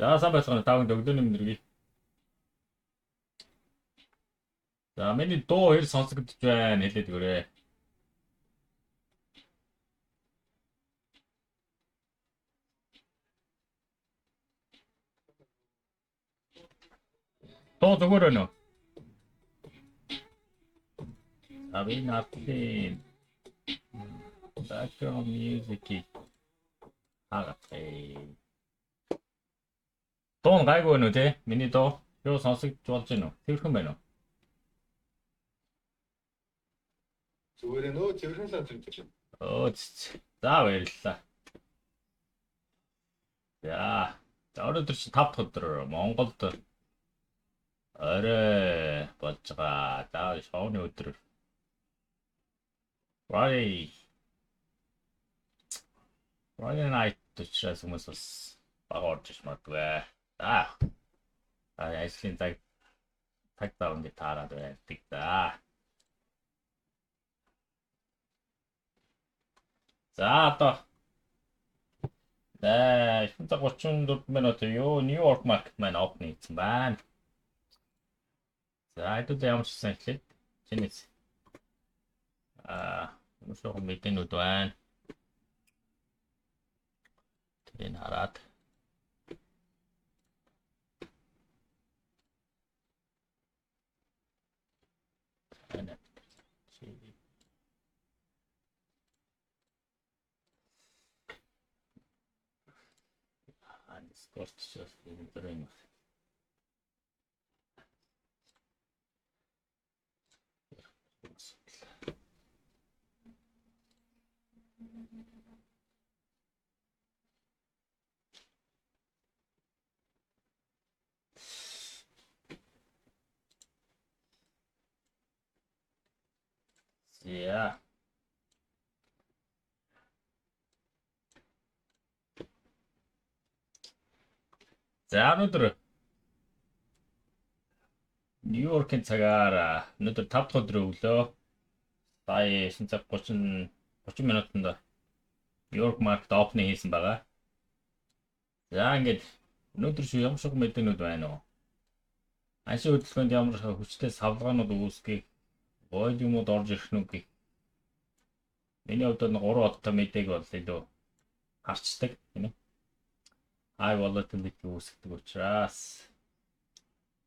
За сайн байцгаана тавын өглөөний мэндэргий. За миний дуу хэр сонсогдож байна хэлээд өгөөрэй. Дуу зүгээр байна уу? Аби наатын. Background music. Хагацгий. Дуу гайгүй байна уу те? Миний дуу юу сонсогдож болж байна уу? Тэрхэн байна уу? Зүгээр нөө цэвэрхэн сонсогдож байна. За баярлалаа. За өнөөдөр чи 5 дахь өдөр Монголд орой болж байгаа. За шоуны өдөр. Friday night учраас хүмүүс бас бага орж иж магадгүй. За ажлын цаг даван гэж таарад байдаг да. За одоо 34 минут юу Нью-Йорк маркет маань open хийсэн байна. За эдгээр ямар ч сайн хэлээд чинээс мөсөө мэдэнүүд байна. Энэ хараад Discord сейчас интернет. Yeah. За өнөөдөр Нью-Йоркийн цагаар өнөөдөр 5 дахь өдрөө өглөө сая 9:30 минутанд Нью-Йорк маркет opening хийсэн байгаа. За ингээд өнөөдөр шүү ямар шиг мэдэнүүд байна уу? Ашиг хөдөлгөөнд ямар хүчтэй савлгаанууд үүсгэе, волюмууд орж ирэх нүг. Миний хувьд 3 одтой мэдээг бол илүү харцдаг, тийм ээ. High volatility үүсгдэг учраас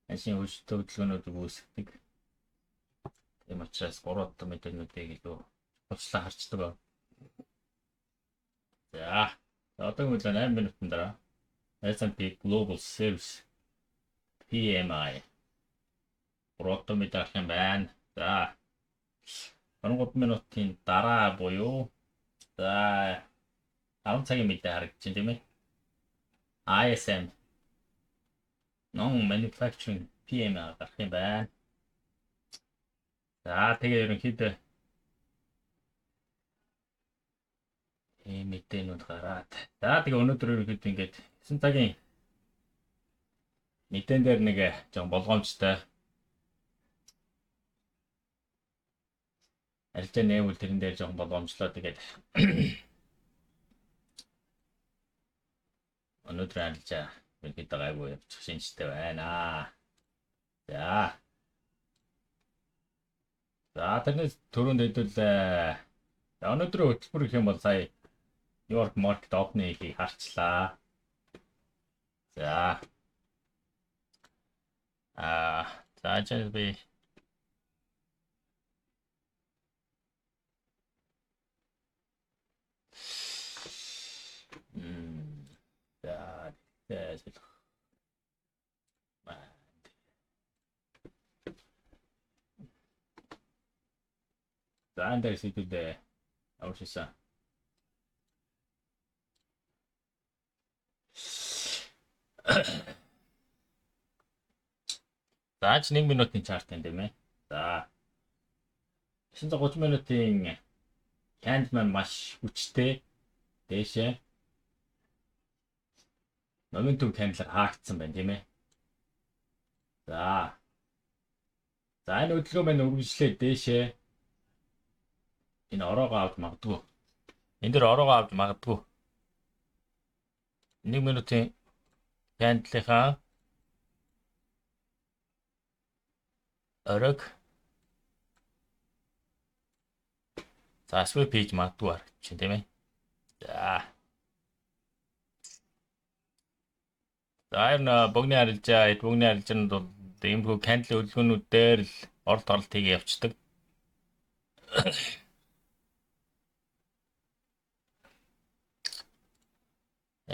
ашиг хүчтэй хөдөлгөөнүүд үүсгдэг. Тийм учраас 3 одтой мэдээнүүдийг илүү хуцлаа харцдаг байна. За одоо мөн 8 минутын дараа S&P Global Sales PMI ротто мэдэх юм байна. За 13 минутын дараа буюу за 10 цагийн мэдээ харагдчихэв тийм ээ. ISM non-manufacturing PMI гарах юм байна. За тэгээ ерөнхийдөө мэдээнүүд гараад. За тэгээ өнөөдөр ерөнхийдөө ингээд 9 цагийн мэдэн дээр нэг жоо болгоомжтой арилжаа нээвэл тэрэн дээр жоохон болгоомжлоо тэгээд өнөөдөр арилжаа ерөнхийдөө гайгүй явчих шинжтэй байна. За тэрнээс түрүүнд хэдүүл өнөөдрийн хөтөлбөр гэх юм бол сая Нью-Йорк маркет opening-ийг харчлаа. За just be За энэ сэдвүүдээ авчихсан. За 1 минутын чарт энэ тийм ээ. За 930 минутын candle маань маш хүчтэй дээшээ momentum candle-аар хаагдсан байна тийм ээ. За энэ хөдөлгөөн маань үргэлжлээ дээшээ энэ ороогоо авч магадгүй. Энэ дэр ороогоо авч магадгүй. 1 минутын candle-ийнхаа оройг за swap хийж магадгүй харагдчих тийм ээ. За. За энэ богны харилцаанд бол иймэрхүү candle хөдөлгөөнүүд дээр л оролт оролт хийгээ явцдаг.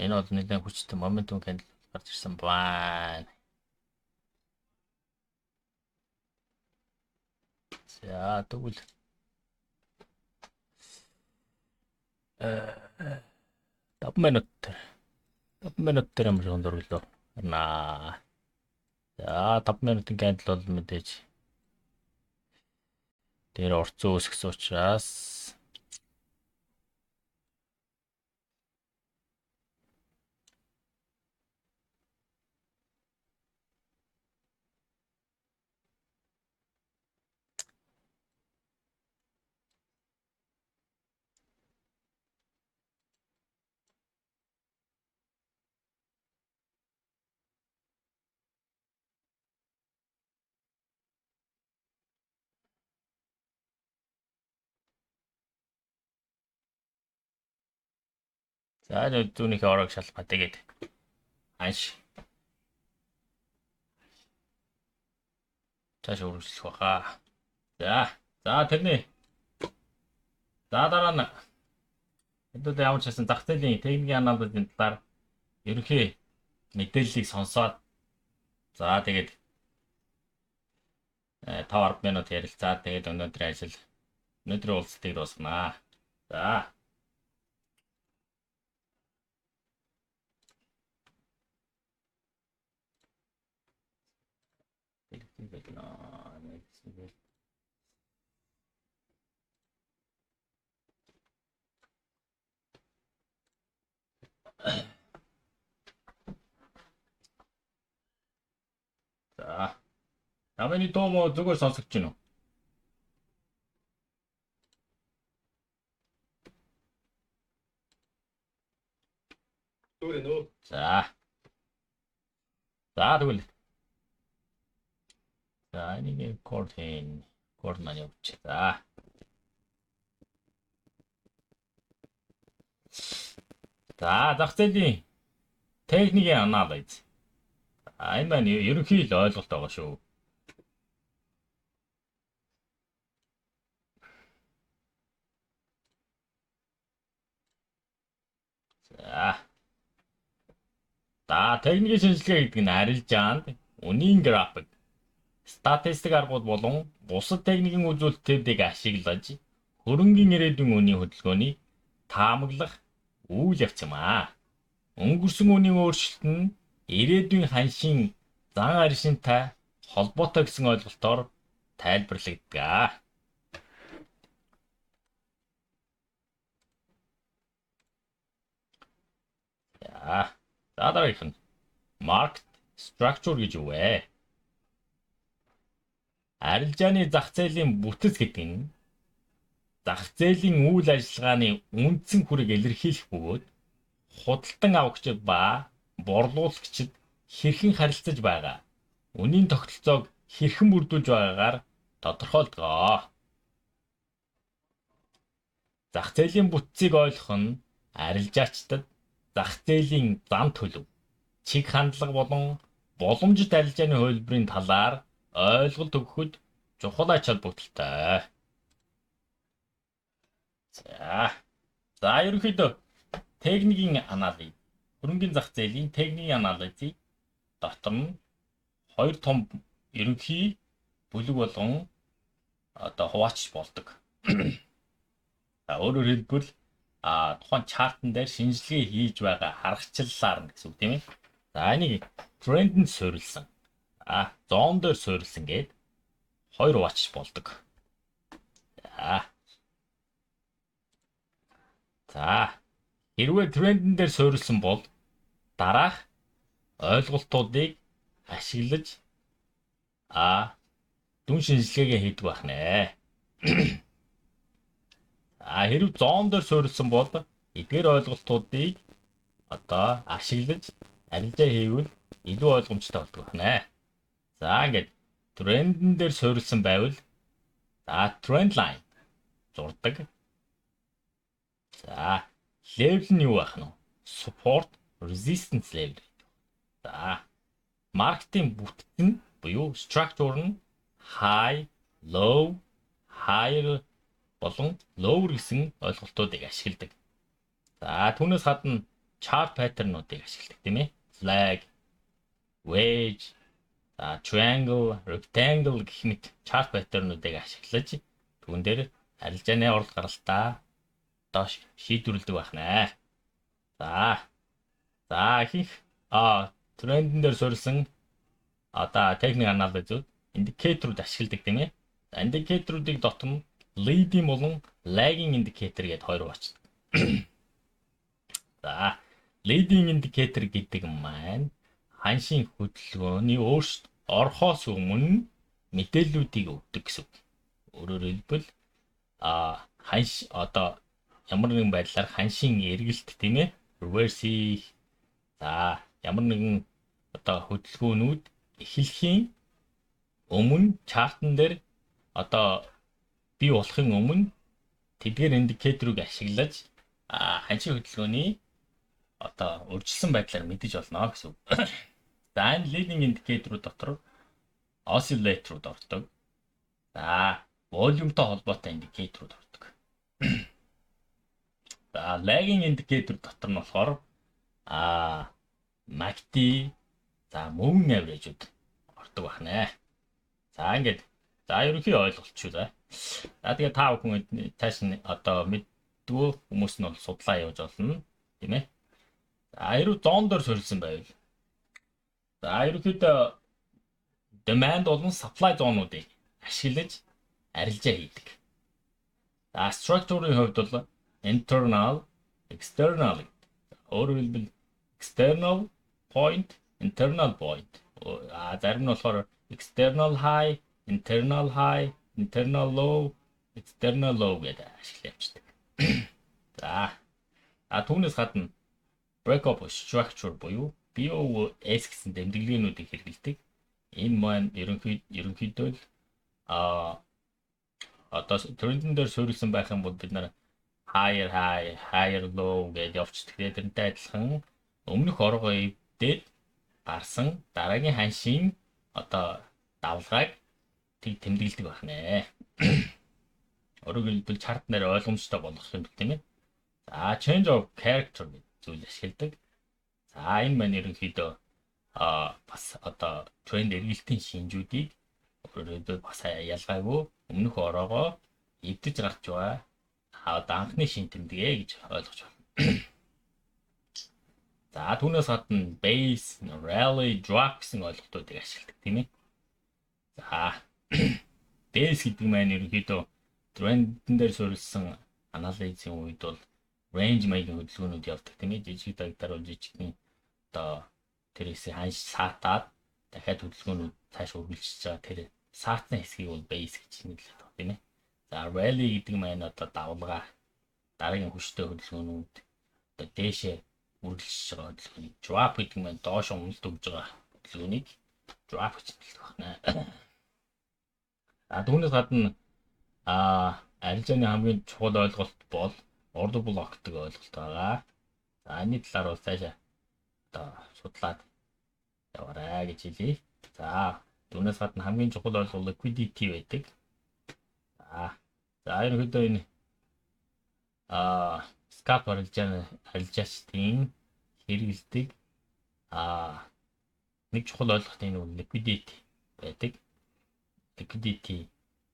Энэ бол нэлээд хүчтэй momentum candle гарч ирсэн байна. За тэгвэл 5 минут дээр ямар зон дөрвөлөө. Харна. За 5 минутын candle бол мэдээж дээр орцсон үүсгэсэн учраас за зүүнийхээ оройг шалгаа тэгээд анш цааш үргэлжлэх баха. За тэрний дараа нь хэдүүд ямар ч гэсэн зах зээлийн техникийн анализын талаар ерөнхий мэдээллийг сонсоод за тэгээд 5-10 минут ярилцаад тэгээд өнөөдрийн уулзалтыг дуусгана. За. За. Намайг дуу мó зүгээр сонсогч гинөө. Зүгээр нөө. За тэгвэл. За энийг код маань явуучих. За. За зах зээлийн техникийн анализ. Энэ маань ерөнхий л ойлголт байгаа шүү. За техникийн шинжилгээ гэдэг нь арилжаанд үнийн график, статистик аргууд болон бусад техникийн үзүүлэлтүүдийг ашиглаж хөрөнгийн ирээдүйн үнийн хөдөлгөөнийг таамаглах үйл явц юм аа. Өнгөрсөн үнийн өөрчлөлт нь ирээдүйн ханшийн зан аршинтай холбоотой гэсэн ойлголтоор тайлбарлагддаг. За дараагийнх нь market structure гэж юу вэ? Арилжааны зах зээлийн бүтэц гэдэг нь зах зээлийн үйл ажиллагааны үндсэн хүрийг илэрхийлэх бөгөөд худалдан авагчид ба борлуулагчид хэрхэн харилцаж байгаа, үнийн тогтолцоог хэрхэн бүрдүүлж байгаагаар тодорхойлдог. Зах зээлийн бүтцийг ойлгох нь арилжаачдад зах зээлийн зан төлөв, чиг хандлага болон боломжит арилжааны хөлбөрийн талаар ойлголт өгөхөд чухал ач холбогдолтой. За ерөнхийдөө техникийн анализ, хөрөнгөний зах зээлийн техникийн анализыг дотор нь хоёр том ерөнхий бүлэг болгон хуваачиж болдог. Өөрөөр хэлбэл тухайн чартн дээр шинжилгээ хийж байгаа харгачлалаар нь гэсэн үг тийм ээ. За энийг трендэнд суурилсан, зон дээр суурилсан гээд хоёр хуваачиж болдог. За хэрвээ трендэн дээр суурилсан бол дараах ойлголтуудыг ашиглаж дүн шинжилгээгээ хийдэг байх нэ. Хэрв зон дээр суурилсан бол эдгээр ойлголтуудыг ашиглаж арилжаа хийвэл илүү ойлгомжтой болдог байна. За ингээд трендэн дээр суурилсан байвал тренд лайн зурдаг. За level нь юу байх нь вэ? Support resistance level. За маркетинг бүтэц нь буюу structure нь high, low, higher болон lower гэсэн ойлголтуудыг ашигладаг. За түүнээс гадна chart pattern-уудыг ашигладаг тийм ээ. Flag, wedge, triangle, rectangle гэх мэт chart pattern-уудыг ашиглаж түүн дээр арилжааны орлого гаралтаа одоо шийдвэрлэдэг байна. За их трендэн дээр суурилсан одоо техник анализууд индикаторууд ашигладаг тийм ээ. Индикаторуудыг дотор нь leading болон lagging indicator гэдэг хоёр бачдаг. За leading indicator гэдэг маань ханшийн хөдөлгөөний өөрчлөлт орохоос өмнө мэдээллүүдийг өгдөг гэсэн үг. Өөрөөр хэлбэл ханш одоо ямар нэгэн байдлаар ханшийн эргэлт тийм ээ reverse ямар нэгэн одоо хөдөлгөөнүүд эхлэхийн өмнө чартн дээр одоо бий болохын өмнө тэдгээр индикаторыг ашиглаж ханшийн хөдөлгөөний одоо өөрчлөсөн байдлаар мэдэж болно гэсэн үг. За энэ leading indicator дотор oscillator ордог. За волюмтой холбоотой индикаторууд ордог. За lagging indicator дотор нь болохоор MACD moving average-уд ордог байна. За ингээд ерөнхий ойлголт шүү дээ. Тэгээ та бүхэн цааш нь одоо мэддгүү хүмүүс нь бол судлаа явуулж болно тийм ээ. Ерөө зон дээр суурилсан байвал ерөнхийдөө demand болон supply зоонуудыг ашиглаж арилжаа хийдэг. Structure-ийн хувьд бол internal, external. Өөрөөр хэлбэл external point, internal point. Зарим нь болохоор external high, internal low, external low гэдэг ашиглаж явждаг. Түүнээс гадна break-up structure буюу BOS гэсэн тэмдэглэгээнүүдийг хэрэглэдэг. Энэ маань ерөнхийдөө л одоо трендэн дээр суурилсан байх юм бол бид нар higher high, higher low гэж явцдаг. Тэрнтэй адилхан өмнөх оргоо эвдээд гарсан дараагийн ханшийн одоо давлгааг тэмдэглэдэг байна. Өөрөөр хэлбэл чарт нэр ойлгомжтой болгох юм тийм ээ. Change of character гэдэг зүйл ашигладаг. Энэ маань ерөнхийдөө бас одоо тренд эргэлтийн шинжүүдийг өөрөөр бас ялгаагүй өмнөх ороогоо эвдэж гарч байгаа анхны шин тэмдэглэе гэж ойлгож байна. Түүнээс гадна base, rally, drop гэсэн ойлголтуудыг ашигладаг тийм ээ. Base гэдэг маань ерөнхийдөө трендэн дээр суурилсан анализын үед бол range маягийн хөдөлгөөнүүд явдаг тийм ээ. Жижиг дагтаар бол жижигний одоо тэрээс ханш саатаад дахиад хөдөлгөөнүүд цааш үргэлжлэж байгаа тэр саатсан хэсгийг бол base гэж нэрлэдэг тийм ээ. Rally гэдэг маань одоо давлгаа дараагийн хүчтэй хөдөлгөөнүүд одоо дээшээ үргэлжлэж байгаа хөдөлгөөнийг drop гэдэг маань доош уналт өгж байгаа хөдөлгөөнийг drop гэж нэрлэдэг байна. Түүнээс гадна арилжааны хамгийн чухал ойлголт бол order block гэдэг ойлголт байгаа. Энэний талаар бол цаашаа одоо судлаад яваарай гэж хэлье. Түүнээс гадна хамгийн чухал ойлголт liquidity байдаг. Ерөнхийдөө энэ scalp арилжаачдын хэрэгэлдэг нэг чухал ойлголт энэ liquidity байдаг. Liquidity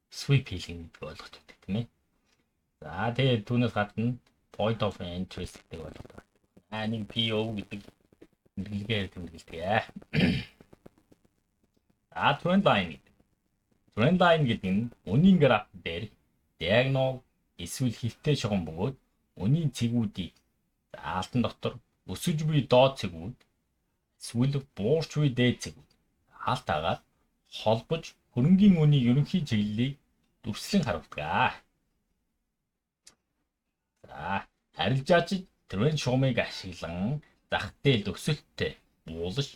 sweep хийлгэн гэдэг ойлголт байдаг тийм ээ. Тэгээд түүнээс гадна point of interest гэдэг ойлголт байна. Нэг PO гэдэг тэмдэглэгээр тэмдэглэдэг. Trend line. Trend line гэдэг нь үнийн граф дээр диагонал эсвэл хилтэй шугам бөгөөд үнийн цэгүүдийг алтан дотор өсөж буй доод цэгүүд эсвэл буурч буй дээд цэгүүд хаалт агаад холбож хөрөнгийн үнийг ерөнхий чиглэлийг дүрслэн харуулдаг. Арилжаач тренд шугамыг ашиглан зах зээл өсөлттэй буулж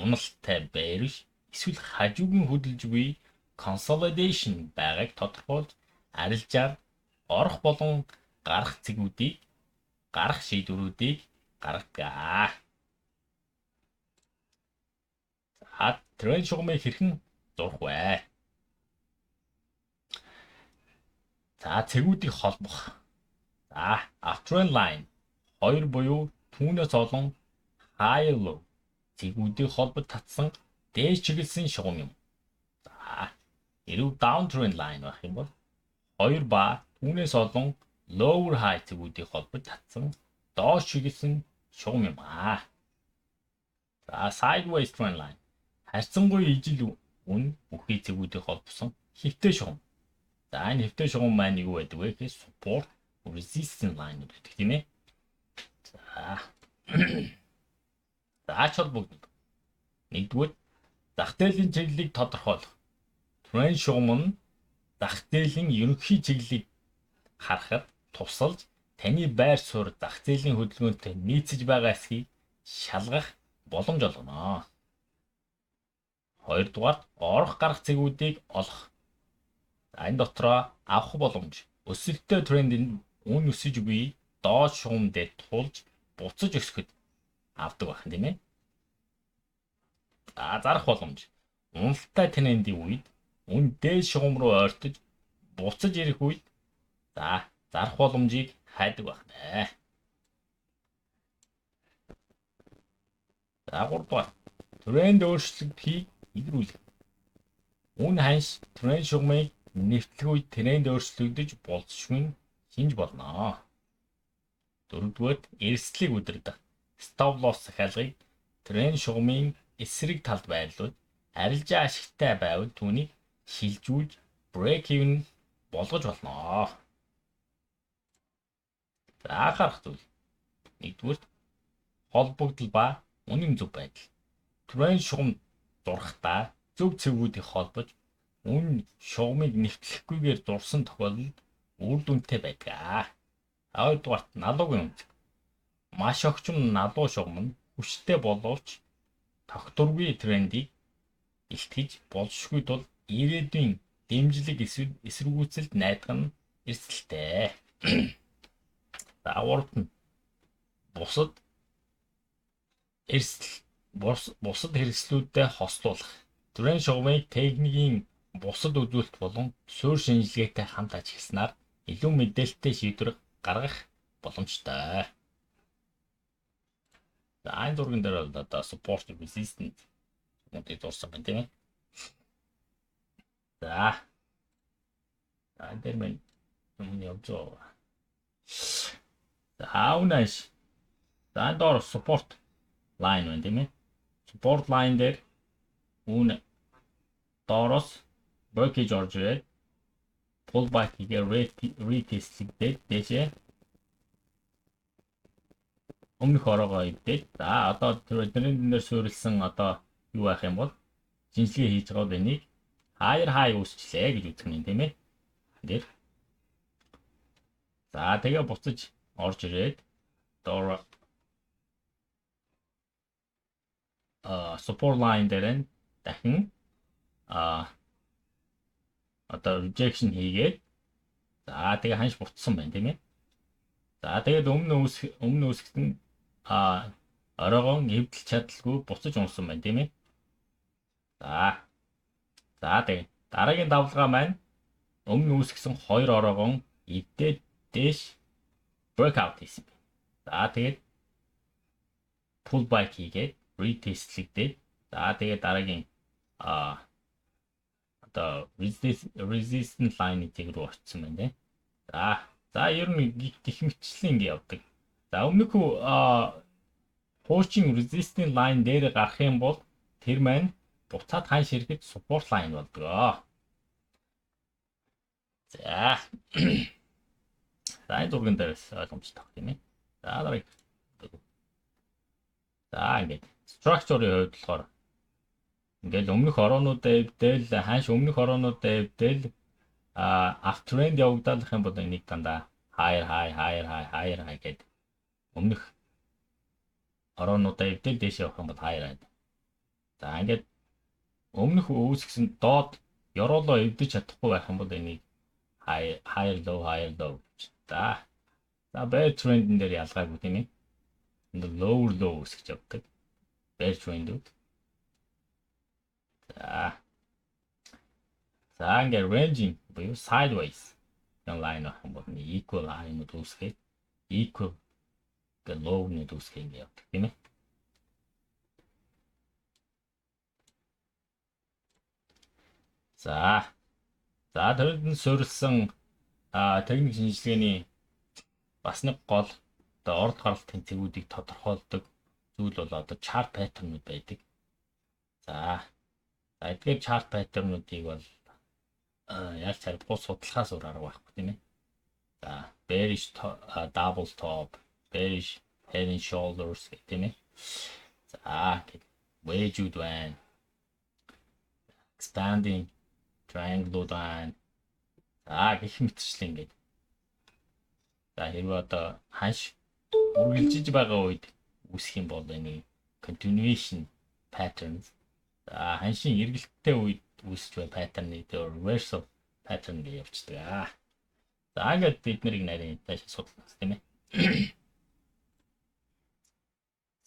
уналттай байрш эсвэл хажуугийн хөдөлж буй consolidation байгааг тодорхойлж арилжаар орох болон гарах цэгүүдийг гарах шийдвэрүүдийг гаргадаг. Тренд шугамыг хэрхэн зурх вэ? Цэгүүдийг холбох. Uptrend line 2 буюу түүнээс олон higher low цэгүүдийг холбож татсан дээд чиглэсэн шугам юм. Хэрв downtrend line байх юм бол 2 ба түүнээс олон lower high цэгүүдийг холбож татсан доош чиглэсэн шугам юм. Sideways trend line харьцангуй ижил үн бүхий цэгүүдийг холбосон хэвтэй шугам. Энэ хэвтэй шугам маань юу байдаг вэ гэхээр support resistance line гэдэг тийм ээ. Ач холбогдол. Нэгдүгээр зах дээлийн чиглэлийг тодорхойлох. Тренд шугам нь зах дээлийн ерөнхий чиглэлийг харахад тусалж таны байр суурь зах дээлийн хөдөлгөөнтэй нийцэж байгаа эсхийг шалгах боломж олгоно. Хоёрдугаар орох гарах цэгүүдийг олох. Энэ дотроо авах боломж. Өсөлттэй трендийн үн өсөж буй доод шугам дээр тулж буцаж өсгөхөд авдаг байх тийм ээ. Зарах боломж. Уналттай трендийн үед үн дээд шугам руу ойртож буцаж ирэх үед зарах боломжийг хайдаг байна. Гуравдугаар тренд өөрчлөлтийг илрүүлэх. Үн ханш тренд шугамыг нэвтлэх үед тренд өөрчлөгдөж болзошгүй шинж болно. Дөрөвдүгээр эрсдлийг удирдах. Stop loss захиалгыг тренд шугамын эсрэг талд байрлуулж арилжаа ашигтай байвал түүнийг шилжүүлж break even болгож болно. Анхаарах зүйл. Нэгдүгээр холбогдол ба үнэн зөв байдал. Тренд шугам зурхтаа зөв цэгүүдийг холбож үн шугамыг нэвтлэхгүйгээр зурсан тохиолдолд үр дүнтэй байдаг. Хоёрдугаарт налуугийн үнцэг. Маш огчим налуу шугам нь хүчтэй боловч тогтворгүй трендийг илтгэж болшгүй тул ирээдүйн дэмжлэг эсэргүүцэлд найдах нь эрсдэлтэй. Гуравт нь бусад хэрэгслүүдтэй хослуулах. Тренд шугамыг техникийн бусад үзүүлэлт болон суурь шинжилгээтэй хамт ажигласнаар илүү мэдээлэлтэй шийдвэр гаргах боломжтой. Энэ зурган дээр бол одоо support resistance гэдэг зурсан байна тийм ээ. Энэ дээр мэн юм явж байгаа. Унаш. Энэ доор support line байна тийм ээ. Support line дээр үн доороос breakage орж ирээд pullback хийгээ retest хийгээд дэшээ өмнөх ороогоо ивдээд одоо трендэн дээр суурилсан одоо юу байх юм бол шинжилгээ хийж байгаа бол энийг higher high үүсчлээ гэж үзэх юм тийм ээ. Дээр тэгээ буцаж орж ирээд доор support line дээр нь дахин одоо rejection хийгээд тэгээ ханш буцсан байна тийм ээ. Тэгээд өмнө үүсгэсэн оройгон эвдэл чадалгүй буцаж унсан байна тийм ээ. Тэгээд дараагийн давлгаа маань өмнө үүсгэсэн 2 оройгон эвдээд дээш breakout хийсэн байна. Тэгээд pullback хийгээд retestlэгдээд тэгээд дараагийн одоо resistance line-ийг рүү очсон байна тийм. Ер нь гих мэтчлэн ингэ явдаг. Өмнөх хуучин resistance line дээр гарах юм бол тэр маань буцаад ханш ирэхэд support line болдог. Энэ зурган дээрээс ойлгомжтой тийм ээ. Дараагийн. Ингээд structure-ийн хувьд болохоор ингээл өмнөх ороонуудаа эвдэл ханш өмнөх ороонуудаа эвдэл uptrend явагдах юм бол энийг дандаа higher high гэдэг өмнөх ороонуудаа эвдэл дэше явах юм бол higher high. За ингээд өмнөх үүсгэсэн доод ёроолоо эвдэж чадахгүй байх юм бол энийг higher low гэж. За bear trend-ын дээр ялгаагүй тийм ээ. Энд lower low үүсгэж явдаг. Bear trend-үүд. За ингээд ranging буюу sideways гэх line авах юм бол equal high-нууд үүсгээд equal гэх low-нууд үүсгэх юм явдаг тийм ээ. За тэрд нь суурилсан техник шинжилгээний бас нэг гол орд гаралт тэнцвэрүүдийг тодорхойлдог зүйл бол одоо chart pattern-ууд байдаг. За эдгээр chart pattern-уудыг бол яаж царбуу судлахаас өөр арга байхгүй тийм ээ. За bearish double top, bearish head and shoulders гэх тийм ээ. За wedge-үүд байна. Expanding triangle-ууд байна. За гэх мэтчлэн ингээд. За хэрвээ одоо ханш үргэлжиж байгаа үед үүсэх юм бол энэ continuation patterns. За ханшийн эргэлттэй үед үүсч буй паттерны дээр reversal pattern гэж явчихдаг. За ингээд бид нарыг нарийн тааш судлах тийм ээ.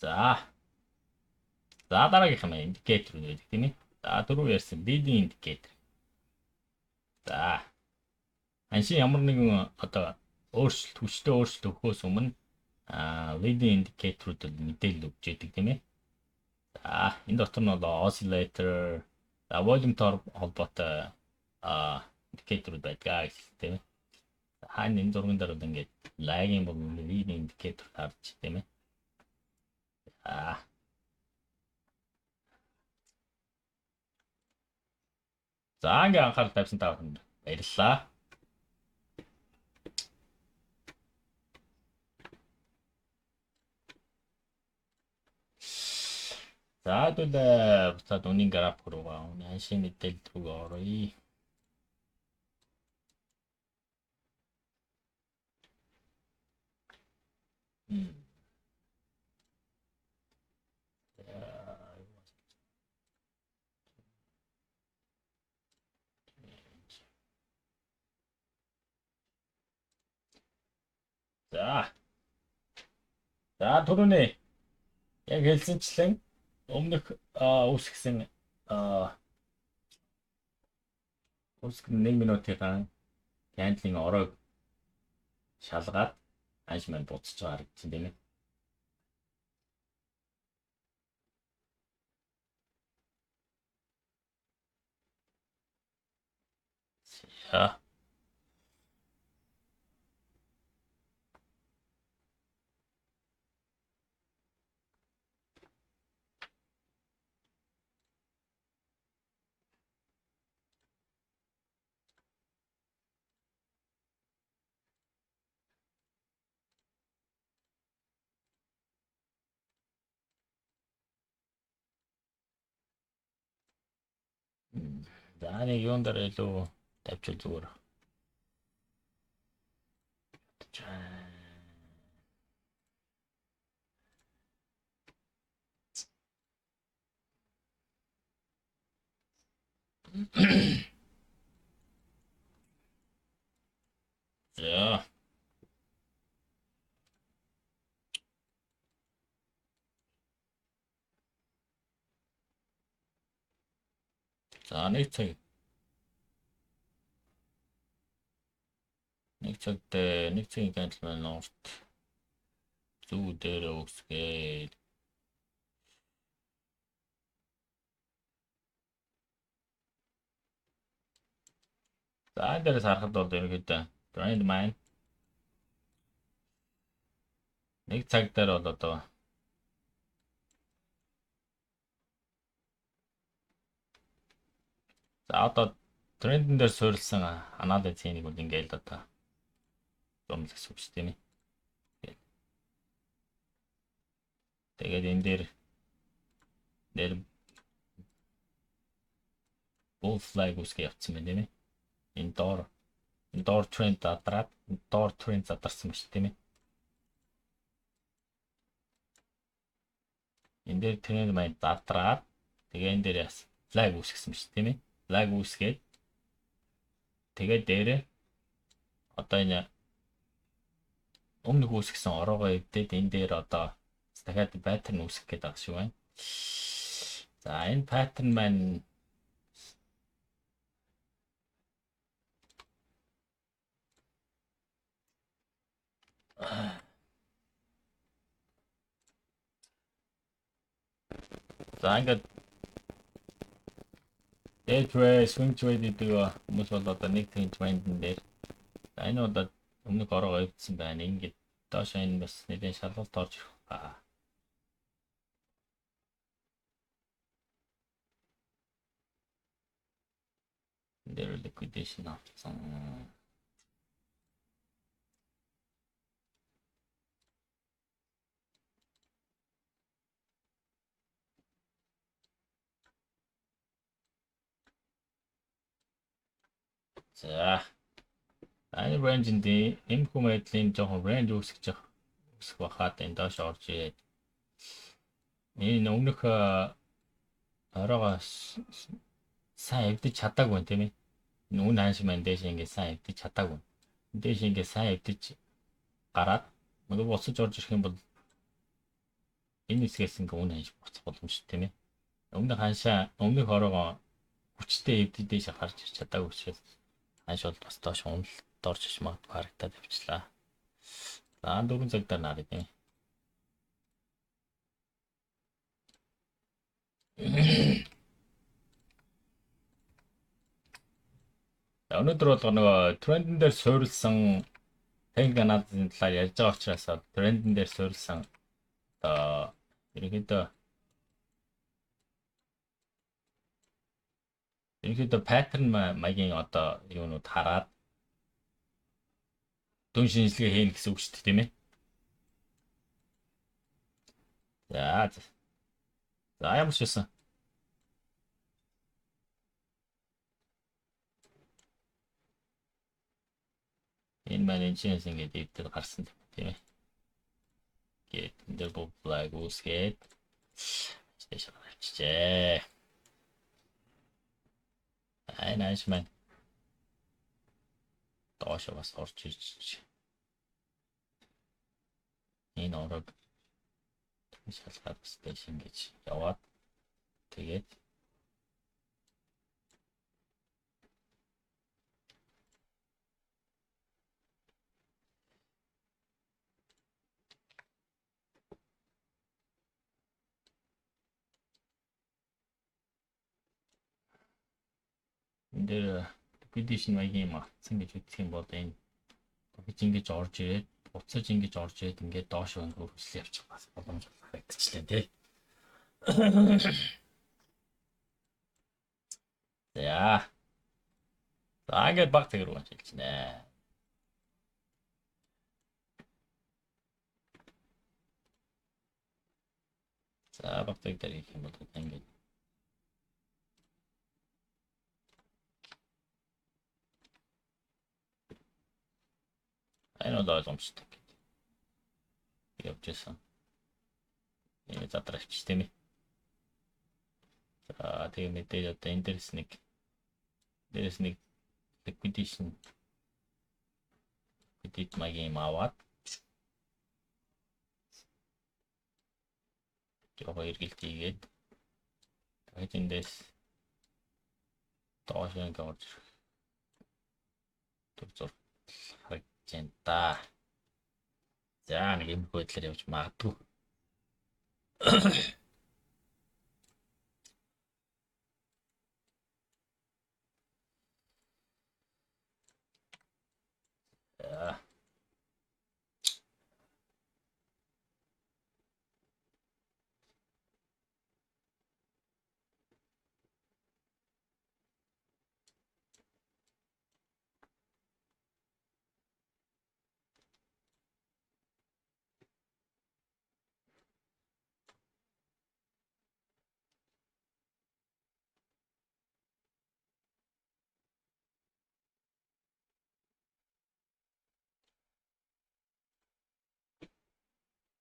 За дараагийнх нь индикатор гэдэг тийм ээ. За дөрөв ярьсан leading indicator. За ханшийн ямар нэгэн одоо хүчтэй өөрчлөлт өгөхөөс өмнө leading indicator-ууд мэдээлэл өгч яадаг тийм ээ. За энэ дотор нь бол oscillator, volumeтой холбоотой indicator-ууд байдаг тийм ээ. Хаана энэ зурган дээр бол ингээд lagging бол leading indicator харж тийм ээ. За ингээ анхаарал тавьсан та бүхэнд баярлалаа. За тэгвэл буцаад үнийн график руу ханшийн мэдээлэл рүү оръё. За түрүүний яг хэлсэнчлэн өмнөх үүсгэсэн 1 минутын кандлийн оройг шалгаад ханш маань буцаж байгаа харагдсан тийм ээ. За нэг юун дээр илүү тавьчих зүгээр. За. За нэг цагийн кандл маань урт зүү дээр өгсгээд за энэ дээрээс харахад бол ерөнхийдөө trend маань нэг цаг дээр бол одоо за одоо трендэн дээр суурилсан анализ цэнийг бол ингээл одоо зурмал гэсэн үг шүү дээ. Тэгээд энэ дээр bull flag үсгээ явцсан байна тийм ээ. Энэ доор тренд задарсан ба шүү тийм ээ. Энэ дээр тренд маань задраад Тэгээ энэ дээр яс флаг үүсгэсэн биш тийм ээ. Флаг үүсгээд тэгээ дээрээ одоо энэ өмнөх үүсгэсэн ороогоо эвдээд энэ дээр одоо дахиад паттерн үүсгэх гээд байгаа шүү байна. За энэ паттерн маань за ингээд day trade, swing trade гэдэг хүмүүс бол одоо нэг тийм трендэн дээр энэ удаа өмнөх ороогоо эвдсэн байна. Ингээд доош энэ бас нэгэн шалгалт орж ирэх ба. Дээр liquidation авсан. За. Энэ range-ийн эм хүмэдлийн жоохон range үүсгэж бахад энэ доош орж ирээд энэ өмнөх ороогоо сайн эвдэж чадаагүй юм тийм ээ. Энэ үн хаанш маань дээш ингээд сайн эвдэж чадаагүй. Дээш ингээд сайн эвдэж гараад нөгөө буцаж орж ирэх юм бол энэ хэсгээс ингээд үн хаанш буцах боломжтой тийм ээ. Өмнөх ороогоо хүчтэй эвдэж дээш гарч ирч чадаагүй учраас хаанш бол бас доош уналт орж иж магадгүй харагдаад явчлаа. За 4 цаг дээр нарыг тийм. Өнөөдөр бол нөгөө трендэн дээр суурилсан техник анализын талаар ярьж байгаа учраас трендэн дээр суурилсан ерөнхийдөө паттерн маягийн одоо юунууд хараад дүн шинжилгээ хийнэ гэсэн үг шүү дээ тийм ээ. За ямар ч байсан. Энэ маань энэчнээс ингээд эвдэл гарсан тийм ээ. Гээд энэ дээр flag үүсгээд стэйшн авчижээ. Найс маань доош бас орж ирж энэ орог шалгаад стэйшн гэж яваад тэгээд энэ дээр liquidation маягийн юм авсан гэж үзэх юм бол энэ гэж ингэж орж ирээд буцаж ингэж орж ирээд ингээд доош хөрвөсөл явчих бас боломж харагдчихлаа тий. За. За ингээд баг тэгэр уу шилж нэ. За баг тэг дээр их юм бол ингээд энэ бол ойлгомжтой гэдэг. Явжсэн. Энэ задрагч тийм ээ. За тэгээ мэдээж одоо энэ дээрс нэг liquidation маягийн аваад жоохон эргэлт хийгээд тэгээд эндээс доош ингээд орж зур харагдчихээн та. За нэг юм хөдлөр явж магадгүй.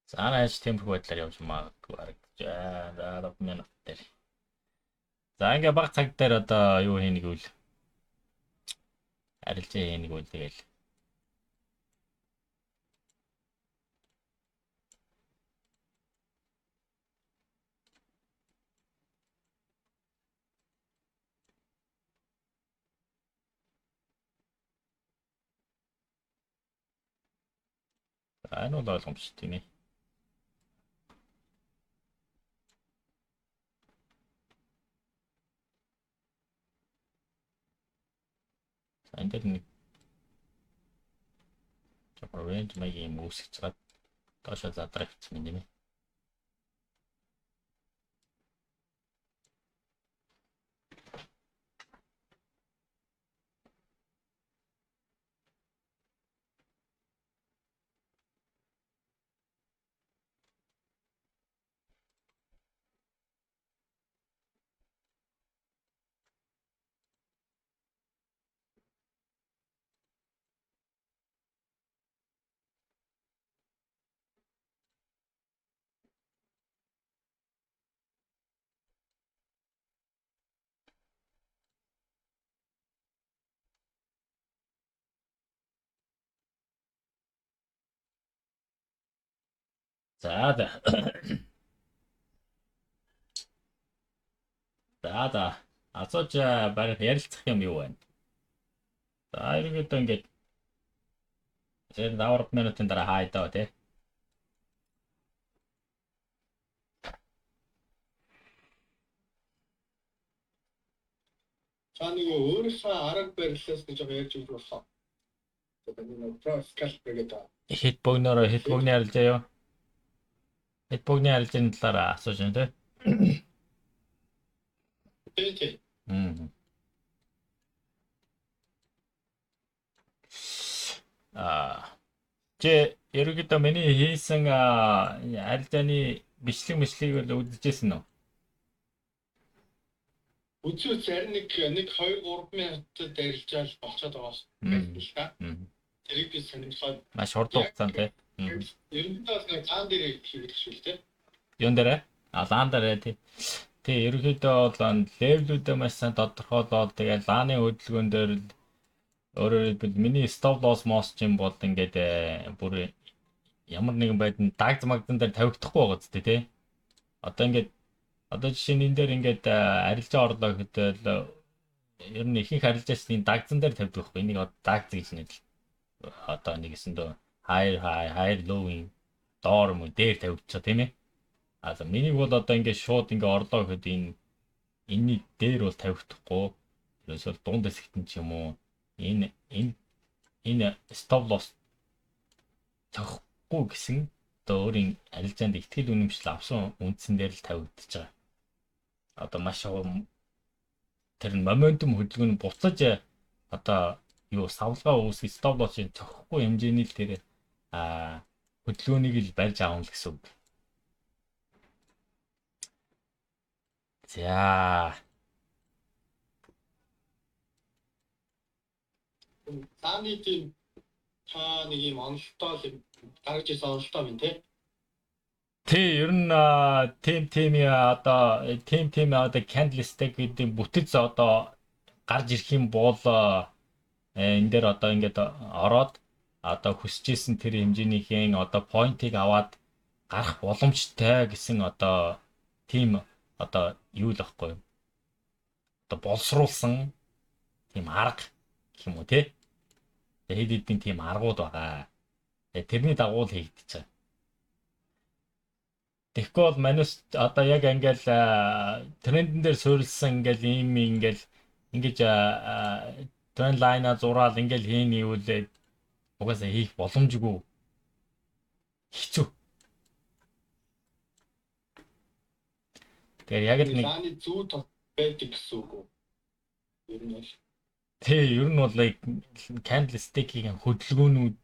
За нааш температур байдлаар явж магадгүй харагдаж байна. За 10 минут дээр. За ингээ баг цаг дээр одоо юу хийнэ гэвэл арилжаа хийнэ гэвэл тэгэл энэ бол ойлгомжтой тийм ээ. За энэ дээр нэг range маягийн юм үүсгэж чад доошо задрах гэсэн юм ээ. За асууж барих ярилцах юм юу байна? За ерөнхийдөө ингээд зэрэг 10 минутын дараа хайдаа тий. Та нэг өөрийнхөө арга барилаас гэж ярьж өгөх болсон. Тэгээд нэг профескал гэдэг. Хит богны арилжаа юу? Хит богны арилжааны талаар асууж байна тий. Тийм. Чи ерөнхийдөө миний хийсэн арилжааны бичлэгийг бол үзчихсэн үү? Үзүү зарим нэг 2 3 минутад арилжаал болчиход байгаас. Тэрийг би сонирхоод маш хурдан хугацаанд тий. Ерөнхийдөө нэг заан дээр хийгдэх шүү дээ. Юун дээр? Лаан дээр тий. Тий, ерөнхийдөө бол левлүүдээ маш сайн тодорхойлоод тэгээ лааны хөдөлгөөн дээр л өөрөөр хэлбэл миний stop loss moss юм бол ингээд бүр ямар нэгэн байдлаар дагз магдан дээр тавигдахгүй байгаа зү тий. Одоо жишээ нь энэ дээр ингээд арилжаа орлоо гэхэд ер нь ихэнх арилжаачдын дагзан дээр тавьдаг байхгүй. Энийг дагз гэж нэрлэв. Одоо нэгэсэндөө high low-ийн доор мөн дээр тавигдчихаа тийм ээ. Миний бол одоо ингээд шууд ингээд орлоо гэхэд энэний дээр бол тавигдахгүй. Ерөөсөө дунд хэсэгтэн ч юм уу энэ stop loss тавихгүй гэсэн одоо өөрийн арилжаанд ихтгэл үнэмшил авсан үндсэн дээр л тавигдчихж байгаа. Одоо маш тэр моментум хөдөлгөөн буцаж одоо юу савлгаа үүсгэж stop loss-ыг тавихгүй хэмжээний л тэр хөдөлгөөнийг л барьж аавна л гэсэн үг. За Тааны тийм та нэг юм онолтой л гаргаж ирсэн онолтой байна тий. Тий, ер нь team одоо candlestick гэдэг бүтэц одоо гарч ирэх юм бол энэ дээр одоо ингээд ороод одоо хүсэжсэн тэр хэмжээнийхэн одоо point-ийг аваад гарах боломжтой гэсэн одоо team одоо юу л ахгүй юу? Одоо боловсруулсан team арга гэх юм уу тий? Хэд хэдийн team аргууд байгаа. Тэрний дагуу л хийгдэж байгаа. Тэгэхгүй бол манайс одоо яг ингээл трендэн дээр суурилсан ингээл ингэж тренд лайна зураал ингээл хийн ивэл угаасаа хийх боломжгүй хэцүү. Тэгэхээр яг л нэг Лааны зүү тоо байдаг гэсэн үг үү? Ер нь бол ер нь бол candlestick-ийн хөдөлгөөнүүд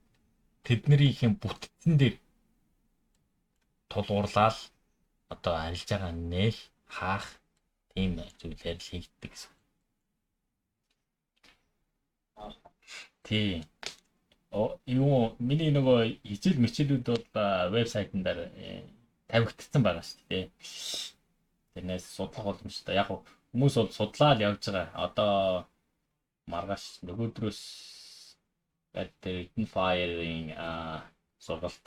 тэднэрийн бүтцэн дээр тулгуурлаад одоо арилж байгаа нээх хаах тийм зүйлээр л хийгддэг гэсэн. Тийм. Юу миний нөгөө хичээл мичээлүүд бол вебсайтн дээр тавигдсан байгаа шүү дээ. Тэрнээс судлах боломжтой. Яг Хүмүүс бол судлаад явж байгаа. Одоо маргааш нөгөөдрөөс тэр Eden Fire-ийн сургалт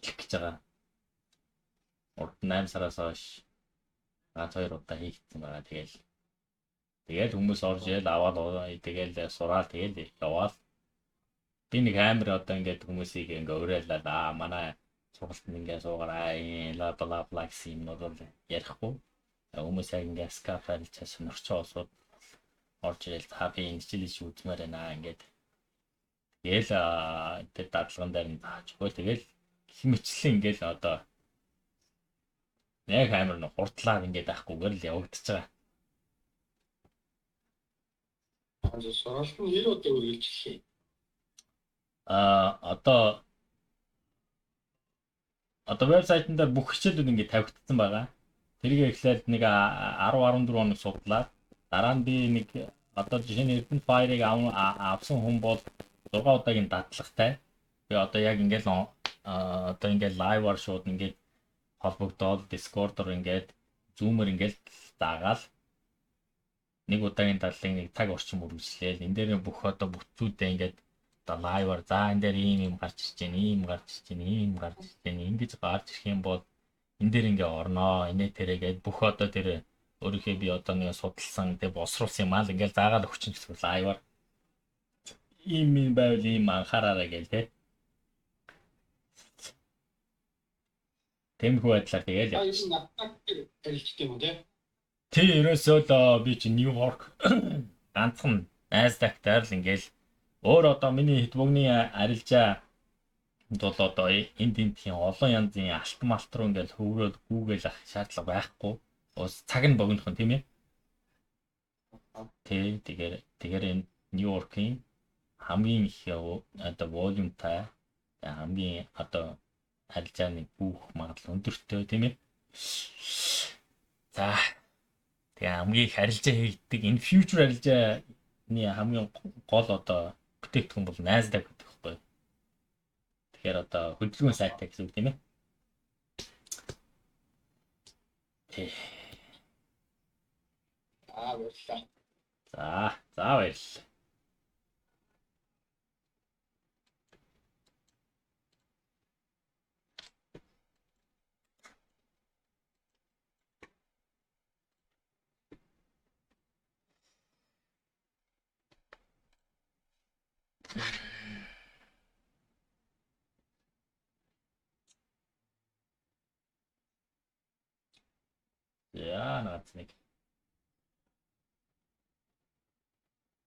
эхлэх гэж байгаа. Урд 8 сараас хойш ганц 2 удаа хийгдсэн байгаа. Тэгэл хүмүүс орж ийл аваад тэгэл сураад тэгэл яваад би нэг амар одоо ингээд хүмүүсийг ингээ уриалаад манай сургалтанд ингээ суугаараа ла бла бла гэсэн юм бол ярихгүй. Хүмүүс яг ингээ скафалж сонирчоо олсууд орж ирэл та би энэ чилж үзмээр байна ингээд. Тэгэл тэр дадлаган дээр нь тааж өгөө тэгэл хэмэчлэн ингээл одоо яг амар нь хурдлаад ингээд авахгүйгээр л явагдаж байгаа. Сургалт нь 90 удаа үргэлжлэхий. Одоо вебсайтн дээр бүх хичээлүүд ингээд тавигдсан байгаа. Тэрийг эхлээд нэг 10-14 хоног судлаад дараа нь би нэг одоо жишээ нь Eden Fire-ыг авсан хүн бол 6 удаагийн дадлагтай. Би одоо яг ингээд одоо ингээд лайваар шууд ингээд холбогдоод Discord-оор ингээд Zoom-оор ингээд даагаал нэг удаагийн дадлагыг нэг цаг орчим үргэлжлээл. Энэ дээр бүх одоо бүтцүүдээ ингээд одоо лайваар за энэ дээр ийм гарч ирж байна, ийм гарч ирж байна, ийм гарч ирж байна. Ингэж гарч ирэх юм бол энэ дээр ингээ орноо. Инээ тэрээгээд бүх одоо тэр өөрийнхөө би одоо нэг судалсан тэг босруулсан юм аа л ингээл заагаал өгчин гэсэн лайваар ийм юм байвал ийм анхаараарай гээл те. Тэмхүү байдлаар тэгэл Аа энэ надад хэлчихдэг юм уу те? Тий ерөөсөө л би чи Нью-Йорк ганцхан Nasdaq дээр л ингээл өөр одоо миний хэтбөгний арилжаа бол одоо энд тийм олон янзын алт малт руу ингээл хөврөөд гүүгээл ах шаардлага байхгүй. Ус цаг нь богинохон тийм ээ. Тий тэгэхээр энэ Нью-Йоркийн хамгийн их одоо волюмтай хамгийн одоо арилжааны бүх магадлал өндөртэй тийм ээ. За тэгээ хамгийн их арилжаа хийгддэг энэ future арилжааны хамгийн гол одоо бүтээгдэхүүн бол Nasdaq гэдэг байхгүй. Тэгэхээр одоо хөдөлгөөний сайттай гэсэн үг тийм ээ. Баярлалаа. За баярлалаа. Яа наац нэг